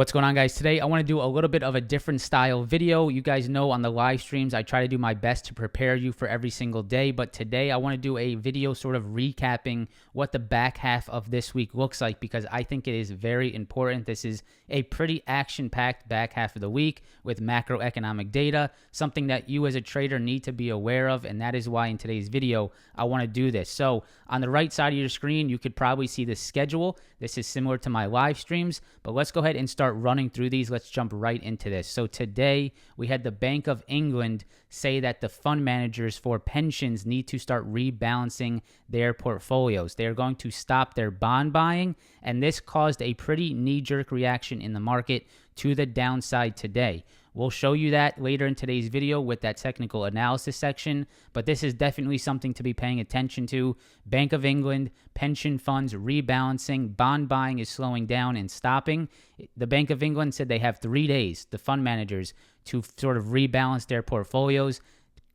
What's going on, guys? Today I want to do a little bit of a different style video. You guys know on the live streams I try to do my best to prepare you for every single day, but today I want to do a video sort of recapping what the back half of this week looks like, because I think it is very important. This is a pretty action-packed back half of the week with macroeconomic data, something that you as a trader need to be aware of, and that is why in today's video I want to do this. So on the right side of your screen you could probably see the schedule. This is similar to my live streams, but let's go ahead and start running through these. Let's jump right into this. So today we had the Bank of England say that the fund managers for pensions need to start rebalancing their portfolios. They're going to stop their bond buying, and this caused a pretty knee-jerk reaction in the market to the downside today. We'll show you that later in today's video with that technical analysis section, but this is definitely something to be paying attention to. Bank of England, pension funds rebalancing, bond buying is slowing down and stopping. The Bank of England said they have 3 days, the fund managers, to sort of rebalance their portfolios.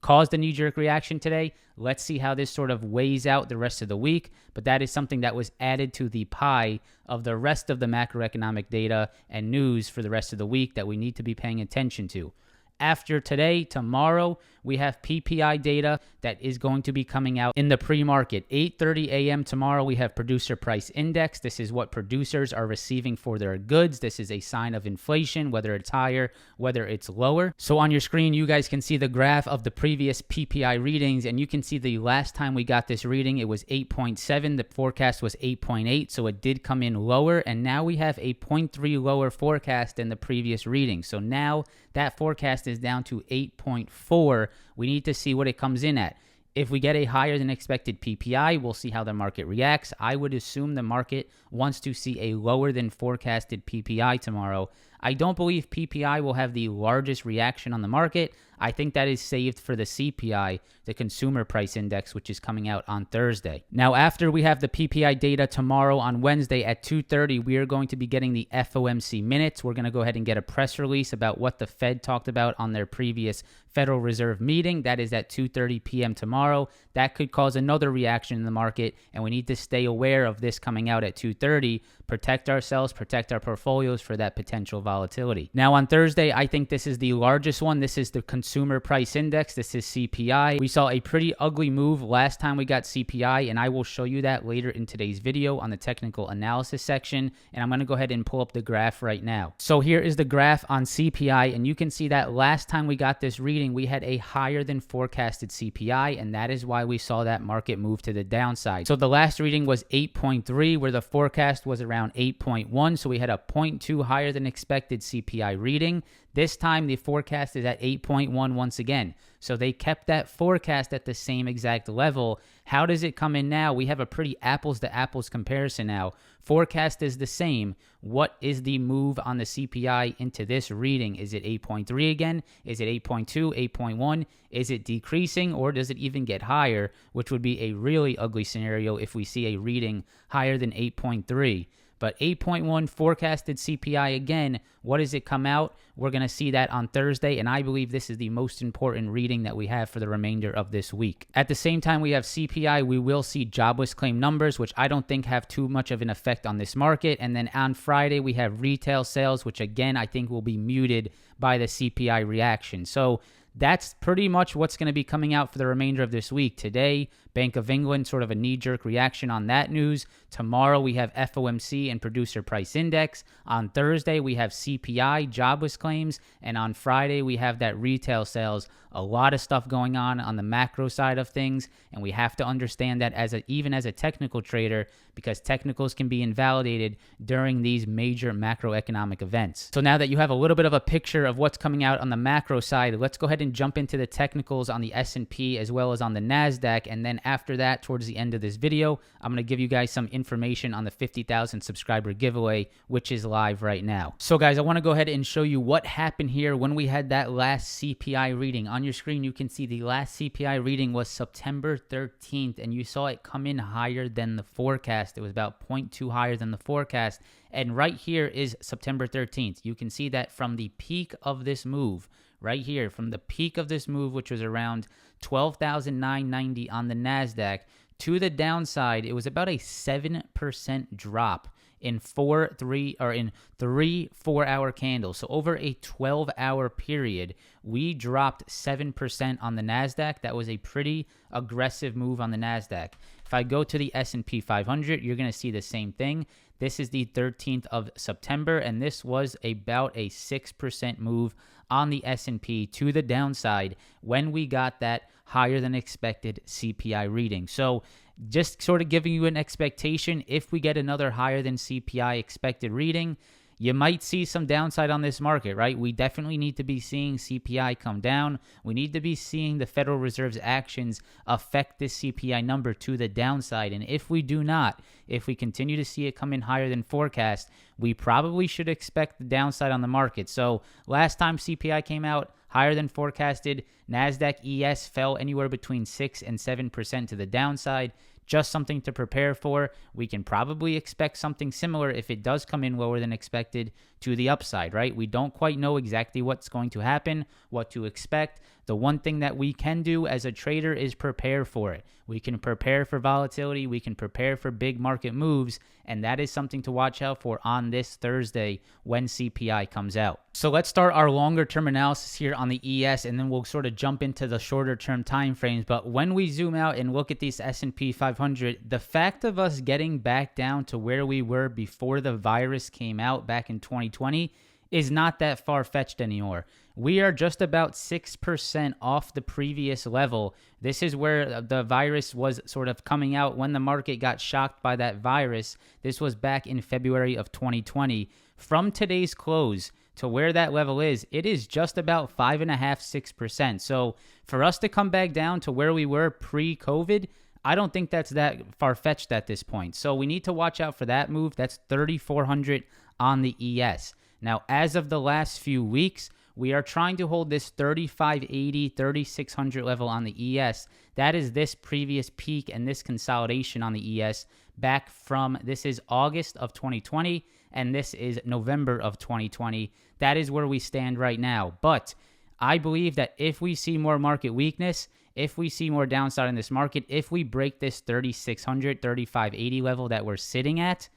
Caused a knee-jerk reaction today. Let's see how this sort of weighs out the rest of the week, but that is something that was added to the pie of the rest of the macroeconomic data and news for the rest of the week that we need to be paying attention to. After today, tomorrow, we have PPI data that is going to be coming out in the pre-market. 8:30 a.m. tomorrow, we have Producer Price Index. This is what producers are receiving for their goods. This is a sign of inflation, whether it's higher, whether it's lower. So on your screen, you guys can see the graph of the previous PPI readings, and you can see the last time we got this reading, it was 8.7. The forecast was 8.8, so it did come in lower, and now we have a 0.3 lower forecast than the previous reading. So now that forecast is down to 8.4. We need to see what it comes in at. If we get a higher than expected PPI, we'll see how the market reacts. I would assume the market wants to see a lower than forecasted PPI tomorrow. I don't believe PPI will have the largest reaction on the market. I think that is saved for the CPI, the Consumer Price Index, which is coming out on Thursday. Now, after we have the PPI data tomorrow on Wednesday at 2:30, we are going to be getting the FOMC Minutes. We're going to go ahead and get a press release about what the Fed talked about on their previous Federal Reserve meeting. That is at 2:30 p.m. tomorrow. That could cause another reaction in the market, and we need to stay aware of this coming out at 2:30. Protect ourselves, protect our portfolios for that potential volatility. Now, on Thursday, I think this is the largest one. This is the Consumer Price Index. This is CPI. We saw a pretty ugly move last time we got CPI, and I will show you that later in today's video on the technical analysis section. And I'm going to go ahead and pull up the graph right now. So here is the graph on CPI, and you can see that last time we got this reading, we had a higher than forecasted CPI, and that is why we saw that market move to the downside. So the last reading was 8.3, where the forecast was around 8.1, so we had a 0.2 higher than expected CPI reading. This time, the forecast is at 8.1 once again. So they kept that forecast at the same exact level. How does it come in now? We have a pretty apples-to-apples comparison now. Forecast is the same. What is the move on the CPI into this reading? Is it 8.3 again? Is it 8.2, 8.1? Is it decreasing, or does it even get higher, which would be a really ugly scenario if we see a reading higher than 8.3. But 8.1 forecasted CPI again, what does it come out? We're going to see that on Thursday, and I believe this is the most important reading that we have for the remainder of this week. At the same time we have CPI, we will see jobless claim numbers, which I don't think have too much of an effect on this market. And then on Friday, we have retail sales, which again, I think will be muted by the CPI reaction. So that's pretty much what's going to be coming out for the remainder of this week. Today, Bank of England, sort of a knee-jerk reaction on that news. Tomorrow, we have FOMC and Producer Price Index. On Thursday, we have CPI, jobless claims. And on Friday, we have that retail sales. A lot of stuff going on the macro side of things, and we have to understand that even as a technical trader, because technicals can be invalidated during these major macroeconomic events. So now that you have a little bit of a picture of what's coming out on the macro side, let's go ahead and jump into the technicals on the S&P as well as on the NASDAQ, and then after that, towards the end of this video, I'm going to give you guys some information on the 50,000 subscriber giveaway, which is live right now. So guys, I want to go ahead and show you what happened here when we had that last CPI reading. On your screen, you can see the last CPI reading was September 13th, and you saw it come in higher than the forecast. It was about 0.2 higher than the forecast, and right here is September 13th. You can see that from the peak of this move, right here, from the peak of this move, which was around 12,990 on the NASDAQ, to the downside, it was about a 7% drop in three 4-hour candles. So over a 12-hour period, we dropped 7% on the NASDAQ. That was a pretty aggressive move on the NASDAQ. If I go to the S&P 500, you're going to see the same thing. This is the 13th of September, and this was about a 6% move on the S&P to the downside when we got that higher than expected CPI reading. So just sort of giving you an expectation, if we get another higher than CPI expected reading, you might see some downside on this market, right? We definitely need to be seeing CPI come down. We need to be seeing the Federal Reserve's actions affect this CPI number to the downside. And if we do not, if we continue to see it come in higher than forecast, we probably should expect the downside on the market. So last time CPI came out higher than forecasted, NASDAQ ES fell anywhere between 6 and 7% to the downside. Just something to prepare for. We can probably expect something similar if it does come in lower than expected to the upside, right? We don't quite know exactly what's going to happen, what to expect. The one thing that we can do as a trader is prepare for it. We can prepare for volatility. We can prepare for big market moves, and that is something to watch out for on this Thursday when CPI comes out. So let's start our longer term analysis here on the ES, and then we'll sort of jump into the shorter term time frames. But when we zoom out and look at these S&P 500, the fact of us getting back down to where we were before the virus came out back in 2020 is not that far-fetched anymore. We are just about 6% off the previous level. This is where the virus was sort of coming out when the market got shocked by that virus. This was back in February of 2020. From today's close to where that level is, it is just about 5.5%, 6%. So for us to come back down to where we were pre-COVID, I don't think that's that far-fetched at this point. So we need to watch out for that move. That's 3,400 on the ES. Now, as of the last few weeks, we are trying to hold this 3,580, 3,600 level on the ES. That is this previous peak and this consolidation on the ES back from, this is August of 2020, and this is November of 2020. That is where we stand right now. But I believe that if we see more market weakness, if we see more downside in this market, if we break this 3,600, 3,580 level that we're sitting at,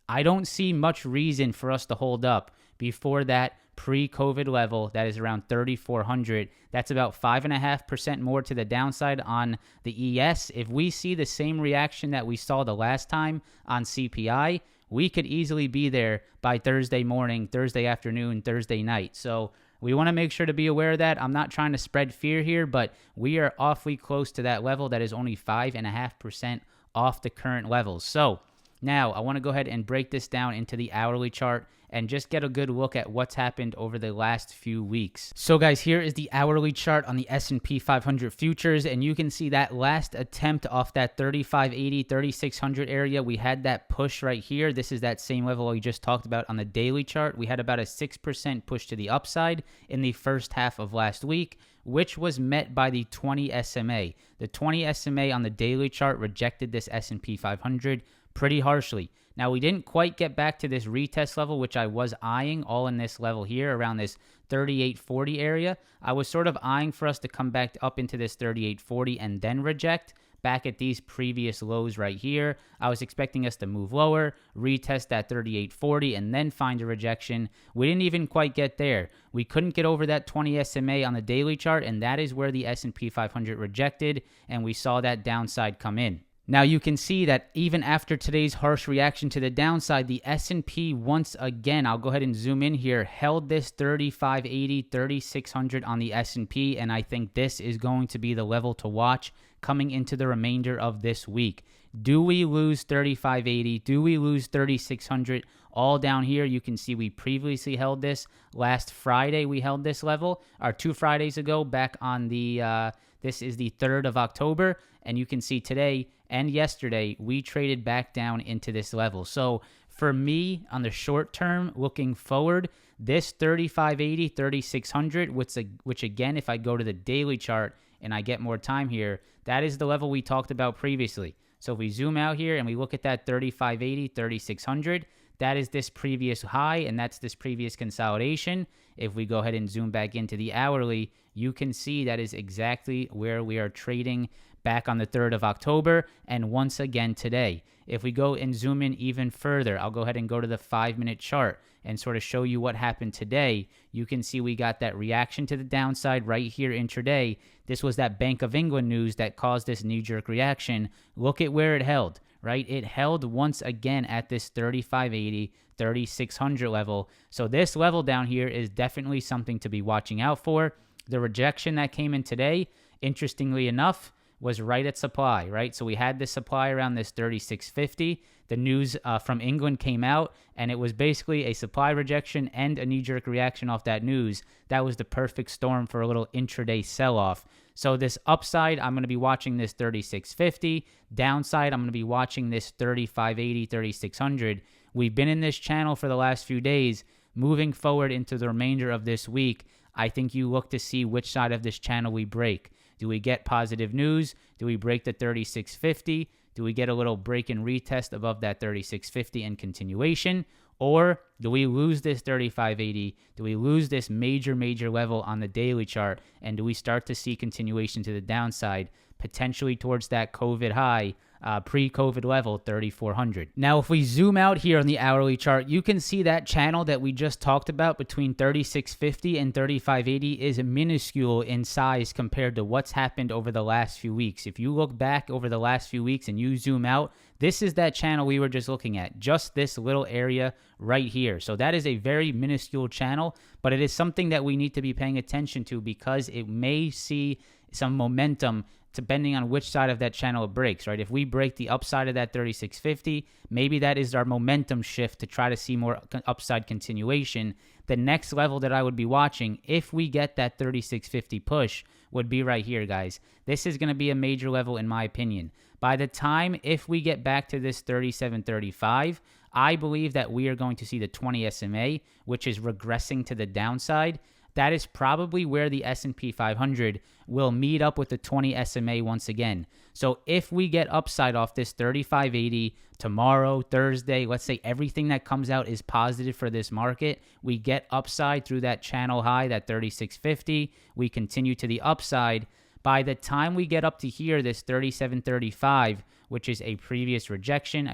I don't see much reason for us to hold up before that pre-COVID level that is around 3,400. That's about 5.5% more to the downside on the ES. If we see the same reaction that we saw the last time on CPI, we could easily be there by Thursday morning, Thursday afternoon, Thursday night. So we want to make sure to be aware of that. I'm not trying to spread fear here, but we are awfully close to that level that is only 5.5% off the current levels. So now I want to go ahead and break this down into the hourly chart and just get a good look at what's happened over the last few weeks. So guys, here is the hourly chart on the S&P 500 futures, and you can see that last attempt off that 3,580, 3,600 area. We had that push right here. This is that same level we just talked about on the daily chart. We had about a 6% push to the upside in the first half of last week, which was met by the 20 SMA. The 20 SMA on the daily chart rejected this S&P 500 pretty harshly. Now, we didn't quite get back to this retest level, which I was eyeing all in this level here around this 3840 area. I was sort of eyeing for us to come back up into this 3840 and then reject back at these previous lows right here. I was expecting us to move lower, retest that 3840, and then find a rejection. We didn't even quite get there. We couldn't get over that 20 SMA on the daily chart, and that is where the S&P 500 rejected, and we saw that downside come in. Now you can see that even after today's harsh reaction to the downside, the S&P once again, I'll go ahead and zoom in here, held this 3,580, 3,600 on the S&P, and I think this is going to be the level to watch coming into the remainder of this week. Do we lose 3,580? Do we lose 3,600? All down here, you can see we previously held this. Last Friday, we held this level, or 2 Fridays ago, back on the, this is the 3rd of October, and you can see today and yesterday, we traded back down into this level. So for me, on the short term, looking forward, this 3,580, 3,600, which again, if I go to the daily chart and I get more time here, that is the level we talked about previously. So if we zoom out here and we look at that 3,580, 3,600, that is this previous high, and that's this previous consolidation. If we go ahead and zoom back into the hourly, you can see that is exactly where we are trading back on the 3rd of October, and once again today. If we go and zoom in even further, I'll go ahead and go to the 5-minute chart and sort of show you what happened today. You can see we got that reaction to the downside right here intraday. This was that Bank of England news that caused this knee-jerk reaction. Look at where it held, right? It held once again at this 3580, 3600 level. So this level down here is definitely something to be watching out for. The rejection that came in today, interestingly enough, was right at supply, right? So we had this supply around this 3650. The news from England came out, and it was basically a supply rejection and a knee-jerk reaction off that news. That was the perfect storm for a little intraday sell-off. So this upside, I'm going to be watching this 3650. Downside, I'm going to be watching this 3580, 3600. We've been in this channel for the last few days. Moving forward into the remainder of this week, I think you look to see which side of this channel we break. Do we get positive news? Do we break the 3650? Do we get a little break and retest above that 3650 and continuation? Or do we lose this 3580? Do we lose this major level on the daily chart? And do we start to see continuation to the downside, potentially towards that COVID high, pre-COVID level 3400? Now, if we zoom out here on the hourly chart, you can see that channel that we just talked about between 3650 and 3580 is minuscule in size compared to what's happened over the last few weeks. If you look back over the last few weeks and you zoom out, this is that channel we were just looking at, just this little area right here. So that is a very minuscule channel, but it is something that we need to be paying attention to because it may see some momentum depending on which side of that channel it breaks, right? If we break the upside of that 3650, maybe that is our momentum shift to try to see more upside continuation. The next level that I would be watching, if we get that 3650 push, would be right here, guys. This is going to be a major level in my opinion. By the time, if we get back to this 3735, I believe that we are going to see the 20 SMA, which is regressing to the downside. That is probably where the S&P 500 will meet up with the 20 SMA once again. So if we get upside off this 3580 tomorrow, Thursday, let's say everything that comes out is positive for this market, we get upside through that channel high, that 3650, we continue to the upside. By the time we get up to here, this 3735, which is a previous rejection,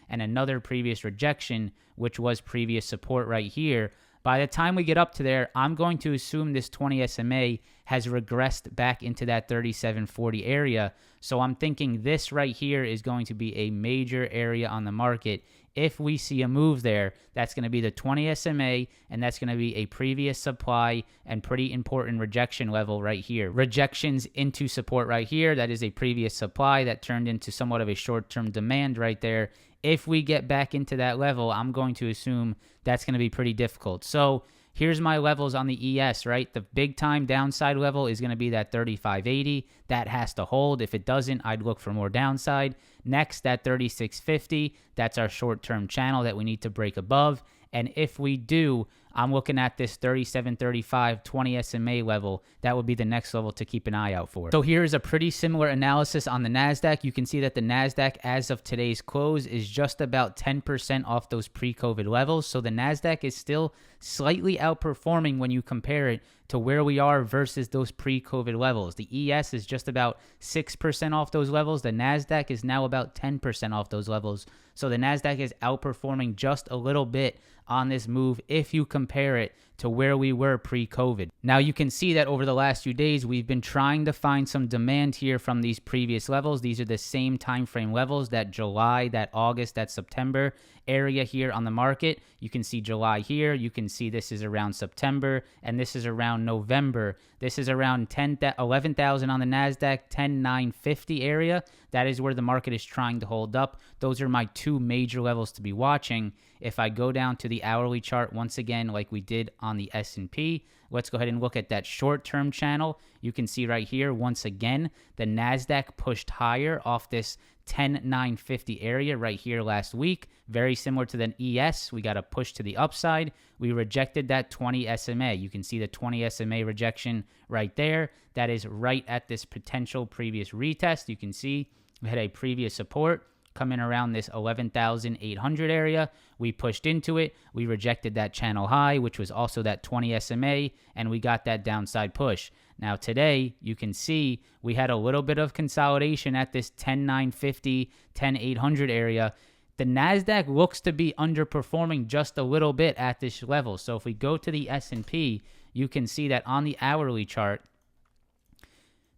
and another previous rejection, which was previous support right here. By the time we get up to there, I'm going to assume this 20 SMA has regressed back into that 3740 area. So I'm thinking this right here is going to be a major area on the market. If we see a move there, that's going to be the 20 SMA, and that's going to be a previous supply and pretty important rejection level right here. Rejections into support right here. That is a previous supply that turned into somewhat of a short-term demand right there. If we get back into that level, I'm going to assume that's going to be pretty difficult. So here's my levels on the ES, right? The big time downside level is going to be that 3580. That has to hold. If it doesn't, I'd look for more downside. Next, that 3650. That's our short-term channel that we need to break above. And if we do, I'm looking at this 3735 20 SMA level. That would be the next level to keep an eye out for. So here's a pretty similar analysis on the NASDAQ. You can see that the NASDAQ as of today's close is just about 10% off those pre-COVID levels. So the NASDAQ is still slightly outperforming when you compare it to where we are versus those pre-COVID levels. The ES is just about 6% off those levels. The NASDAQ is now about 10% off those levels. So the NASDAQ is outperforming just a little bit on this move if you compare it to where we were pre-COVID. Now you can see that over the last few days, we've been trying to find some demand here from these previous levels. These are the same time frame levels, that July, that August, that September area here on the market. You can see July here. You can see this is around September, and this is around November. This is around 11,000 on the NASDAQ, 10,950 area. That is where the market is trying to hold up. Those are my two major levels to be watching. If I go down to the hourly chart once again, like we did on the S&P, let's go ahead and look at that short-term channel. You can see right here, once again, the NASDAQ pushed higher off this 10,950 area right here last week. Very similar to the ES. We got a push to the upside. We rejected that 20 SMA. You can see the 20 SMA rejection right there. That is right at this potential previous retest. You can see we had a previous support. come in around this 11,800 area. We pushed into it. We rejected that channel high, which was also that 20 SMA, and we got that downside push. Now today, you can see we had a little bit of consolidation at this 10,950, 10,800 area. The NASDAQ looks to be underperforming just a little bit at this level. So if we go to the S&P, you can see that on the hourly chart,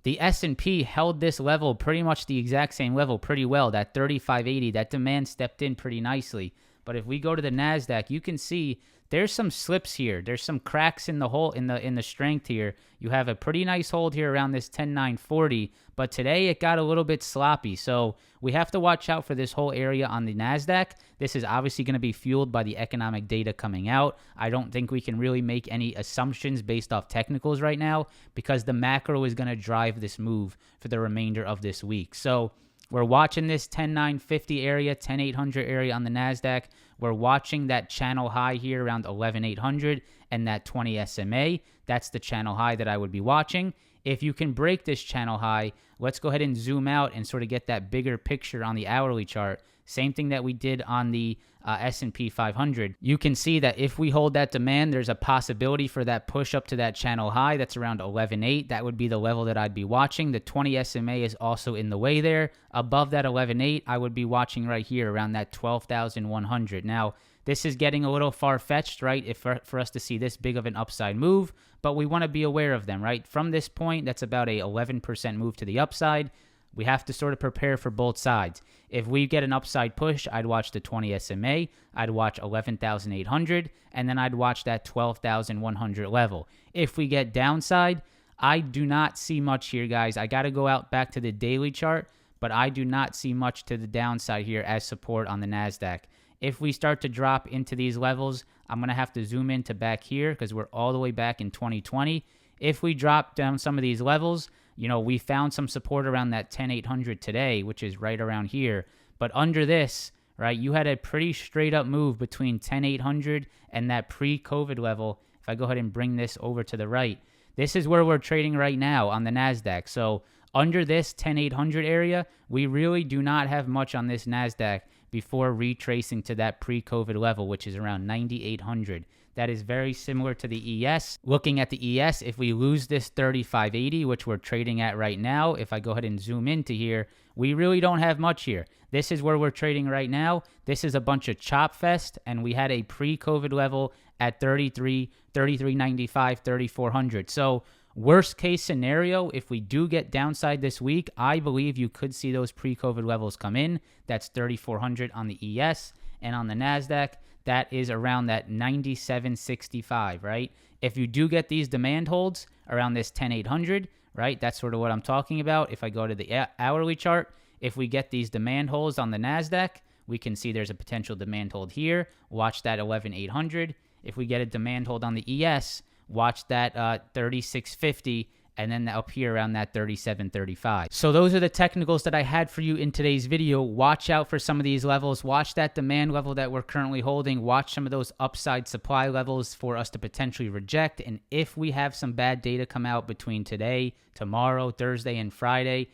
the S&P held this level, pretty much the exact same level, pretty well, that 3580. That demand stepped in pretty nicely. But if we go to the NASDAQ, you can see there's some slips here. There's some cracks in the hole in the strength here. You have a pretty nice hold here around this 10,940, but today it got a little bit sloppy. So we have to watch out for this whole area on the NASDAQ. This is obviously going to be fueled by the economic data coming out. I don't think we can really make any assumptions based off technicals right now because the macro is going to drive this move for the remainder of this week. So we're watching this 10,950 area, 10,800 area on the NASDAQ. We're watching that channel high here around 11,800 and that 20 SMA. That's the channel high that I would be watching. If you can break this channel high, let's go ahead and zoom out and sort of get that bigger picture on the hourly chart. Same thing that we did on the S&P 500. You can see that if we hold that demand, there's a possibility for that push up to that channel high. That's around 11.8. That would be the level that I'd be watching. The 20 SMA is also in the way there. Above that 11.8, I would be watching right here around that 12,100. Now, this is getting a little far-fetched, right, for us to see this big of an upside move, but we want to be aware of them, right? From this point, that's about a 11% move to the upside. We have to sort of prepare for both sides. If we get an upside push, I'd watch the 20 SMA, I'd watch 11,800, and then I'd watch that 12,100 level. If we get downside, I do not see much here, guys. I got to go out back to the daily chart, but I do not see much to the downside here as support on the NASDAQ. If we start to drop into these levels, I'm going to have to zoom into back here because we're all the way back in 2020. If we drop down some of these levels, you know, we found some support around that 10,800 today, which is right around here. But under this, right, you had a pretty straight up move between 10,800 and that pre-COVID level. If I go ahead and bring this over to the right, this is where we're trading right now on the NASDAQ. So under this 10,800 area, we really do not have much on this NASDAQ before retracing to that pre-COVID level, which is around 9,800. That is very similar to the ES. Looking at the ES, if we lose this 3580, which we're trading at right now, if I go ahead and zoom into here, we really don't have much here. This is where we're trading right now. This is a bunch of chop fest, and we had a pre-COVID level at 3395, 3400. So worst case scenario, if we do get downside this week, I believe you could see those pre-COVID levels come in. That's 3400 on the ES, and on the NASDAQ, that is around that 9765, right? If you do get these demand holds around this 10,800, right? That's sort of what I'm talking about. If I go to the hourly chart, if we get these demand holds on the NASDAQ, we can see there's a potential demand hold here. Watch that 11,800. If we get a demand hold on the ES, watch that 3650, and then up here around that 3735. So those are the technicals that I had for you in today's video. Watch out for some of these levels. Watch that demand level that we're currently holding. Watch some of those upside supply levels for us to potentially reject. And if we have some bad data come out between today, tomorrow, Thursday, and Friday,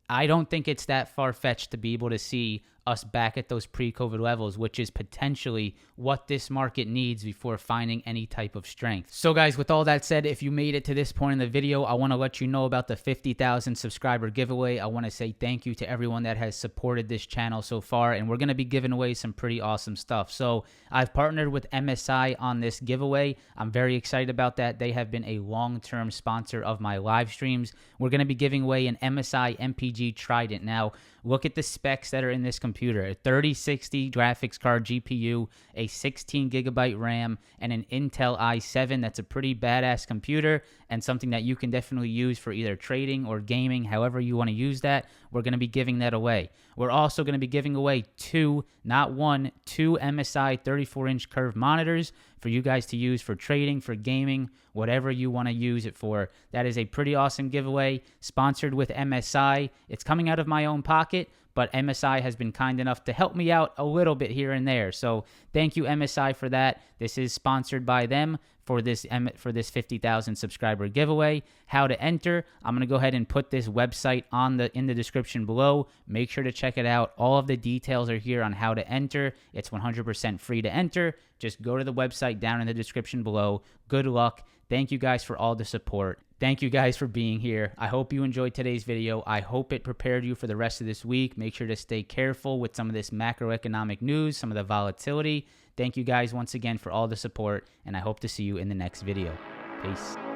I don't think it's that far-fetched to be able to see us back at those pre-COVID levels, which is potentially what this market needs before finding any type of strength. So guys, with all that said, if you made it to this point in the video, I want to let you know about the 50,000 subscriber giveaway. I want to say thank you to everyone that has supported this channel so far, and we're going to be giving away some pretty awesome stuff. So I've partnered with MSI on this giveaway. I'm very excited about that. They have been a long-term sponsor of my live streams. We're going to be giving away an MSI MPG Trident. Now, look at the specs that are in this computer: a 3060 graphics card GPU, a 16 gigabyte RAM, and an Intel i7. That's a pretty badass computer and something that you can definitely use for either trading or gaming, however you want to use that. We're going to be giving that away. We're also going to be giving away two, not one, two MSI 34-inch curved monitors for you guys to use for trading, for gaming, whatever you want to use it for. That is a pretty awesome giveaway, sponsored with MSI. It's coming out of my own pocket. pocket, but MSI has been kind enough to help me out a little bit here and there. So thank you, MSI, for that. This is sponsored by them for this 50,000 subscriber giveaway. How to enter, I'm going to go ahead and put this website in the description below. Make sure to check it out. All of the details are here on how to enter. It's 100% free to enter. Just go to the website down in the description below. Good luck. Thank you guys for all the support. Thank you guys for being here. I hope you enjoyed today's video. I hope it prepared you for the rest of this week. Make sure to stay careful with some of this macroeconomic news, some of the volatility. Thank you guys once again for all the support, and I hope to see you in the next video. Peace.